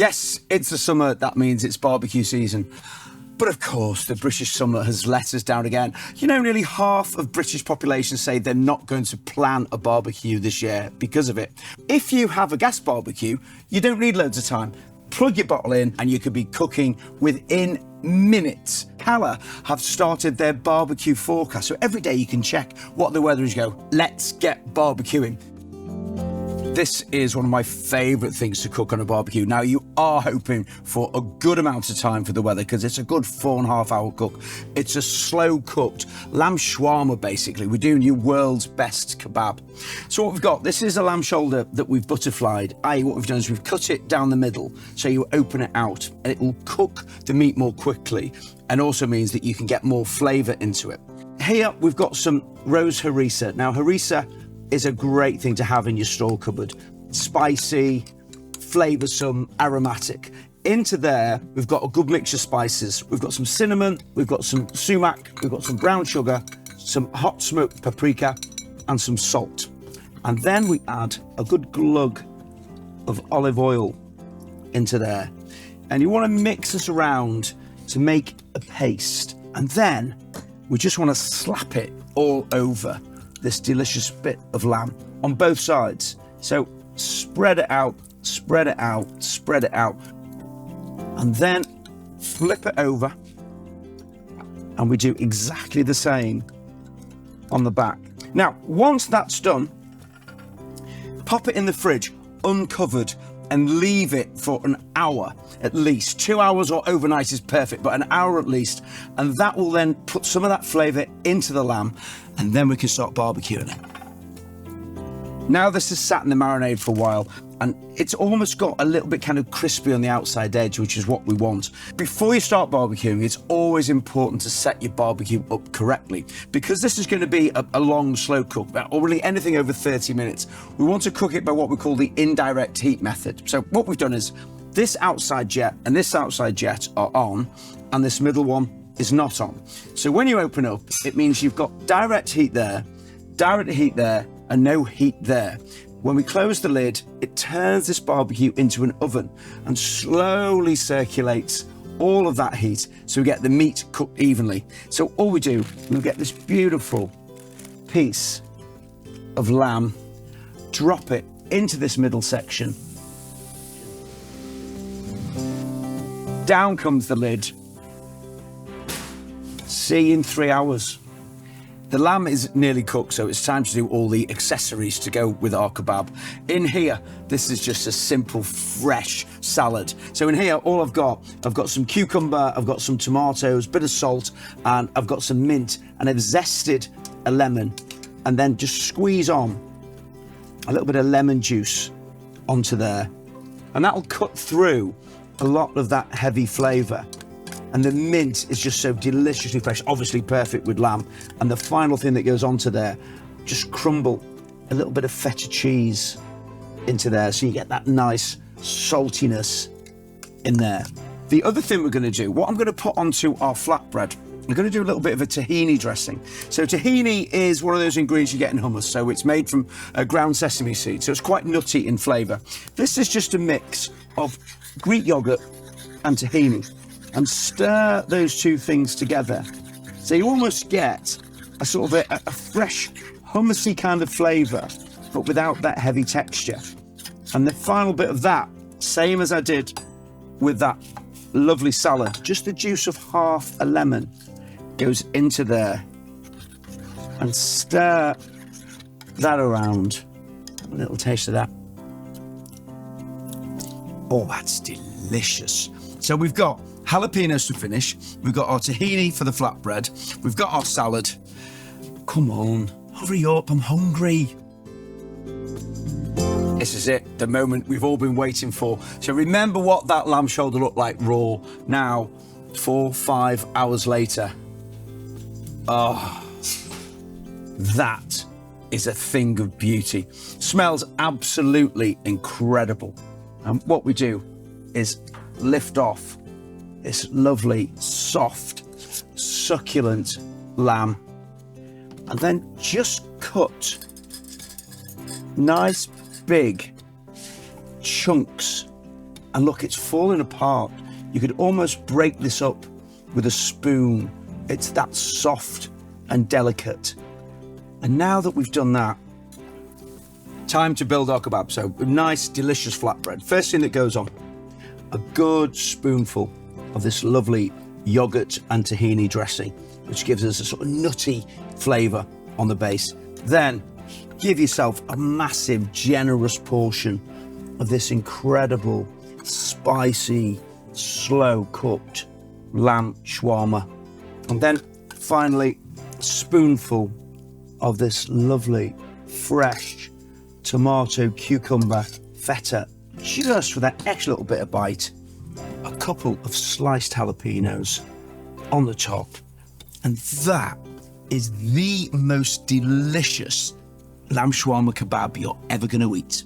Yes, it's the summer. That means it's barbecue season. But of course, the British summer has let us down again. You know, nearly half of British population say they're not going to plan a barbecue this year because of it. If you have a gas barbecue, you don't need loads of time. Plug your bottle in and you could be cooking within minutes. Calor have started their barbecue forecast, so every day you can check what the weather is. Go, let's get barbecuing. This is one of my favourite things to cook on a barbecue. Now, you are hoping for a good amount of time for the weather because it's a good 4.5 hour cook. It's a slow cooked lamb shawarma, basically. We're doing your world's best kebab. So what we've got, this is a lamb shoulder that we've butterflied. What we've done is we've cut it down the middle so you open it out and it will cook the meat more quickly and also means that you can get more flavour into it. Here we've got some roast harissa. Now, harissa is a great thing to have in your store cupboard. Spicy, flavoursome, aromatic. Into there, we've got a good mix of spices. We've got some cinnamon, we've got some sumac, we've got some brown sugar, some hot smoked paprika, and some salt. And then we add a good glug of olive oil into there. And you want to mix this around to make a paste. And then we just want to slap it all over this delicious bit of lamb on both sides. So spread it out, spread it out, spread it out, and then flip it over. And we do exactly the same on the back. Now, once that's done, pop it in the fridge uncovered and leave it for an hour at least. 2 hours or overnight is perfect, but an hour at least. And that will then put some of that flavour into the lamb, and then we can start barbecuing it. Now this has sat in the marinade for a while, and it's almost got a little bit kind of crispy on the outside edge, which is what we want. Before you start barbecuing, it's always important to set your barbecue up correctly, because this is going to be a long, slow cook, or really anything over 30 minutes. We want to cook it by what we call the indirect heat method. So what we've done is this outside jet and this outside jet are on, and this middle one is not on. So when you open up, it means you've got direct heat there, and no heat there. When we close the lid, it turns this barbecue into an oven and slowly circulates all of that heat so we get the meat cooked evenly. So all we do, we'll get this beautiful piece of lamb, drop it into this middle section. Down comes the lid. See you in 3 hours. The lamb is nearly cooked, so it's time to do all the accessories to go with our kebab. In here, this is just a simple, fresh salad. So in here, all I've got some cucumber, I've got some tomatoes, bit of salt, and I've got some mint, and I've zested a lemon, and then just squeeze on a little bit of lemon juice onto there. And that'll cut through a lot of that heavy flavour. And the mint is just so deliciously fresh, obviously perfect with lamb. And the final thing that goes onto there, just crumble a little bit of feta cheese into there so you get that nice saltiness in there. The other thing we're going to do, what I'm going to put onto our flatbread, I'm going to do a little bit of a tahini dressing. So tahini is one of those ingredients you get in hummus. So it's made from ground sesame seeds, so it's quite nutty in flavour. This is just a mix of Greek yogurt and tahini. And stir those two things together. So you almost get a sort of a fresh, hummusy kind of flavour, but without that heavy texture. And the final bit of that, same as I did with that lovely salad, just the juice of half a lemon goes into there. And stir that around. A little taste of that. Oh, that's delicious. So we've got jalapenos to finish, we've got our tahini for the flatbread, we've got our salad. Come on, hurry up, I'm hungry. This is it, the moment we've all been waiting for. So remember what that lamb shoulder looked like raw. Now, 4-5 hours later. Oh, that is a thing of beauty. Smells absolutely incredible. And what we do is lift off this lovely, soft, succulent lamb, and then just cut nice big chunks And look, it's falling apart. You could almost break this up with a spoon. It's that soft and delicate. And now that we've done that, time to build our kebab. So a nice, delicious flatbread. First thing that goes on, a good spoonful of this lovely yogurt and tahini dressing, which gives us a sort of nutty flavour on the base. Then give yourself a massive, generous portion of this incredible, spicy, slow-cooked lamb shawarma. And then finally, a spoonful of this lovely, fresh tomato, cucumber, feta, just for that extra little bit of bite. A couple of sliced jalapenos on the top. And that is the most delicious lamb shawarma kebab you're ever going to eat.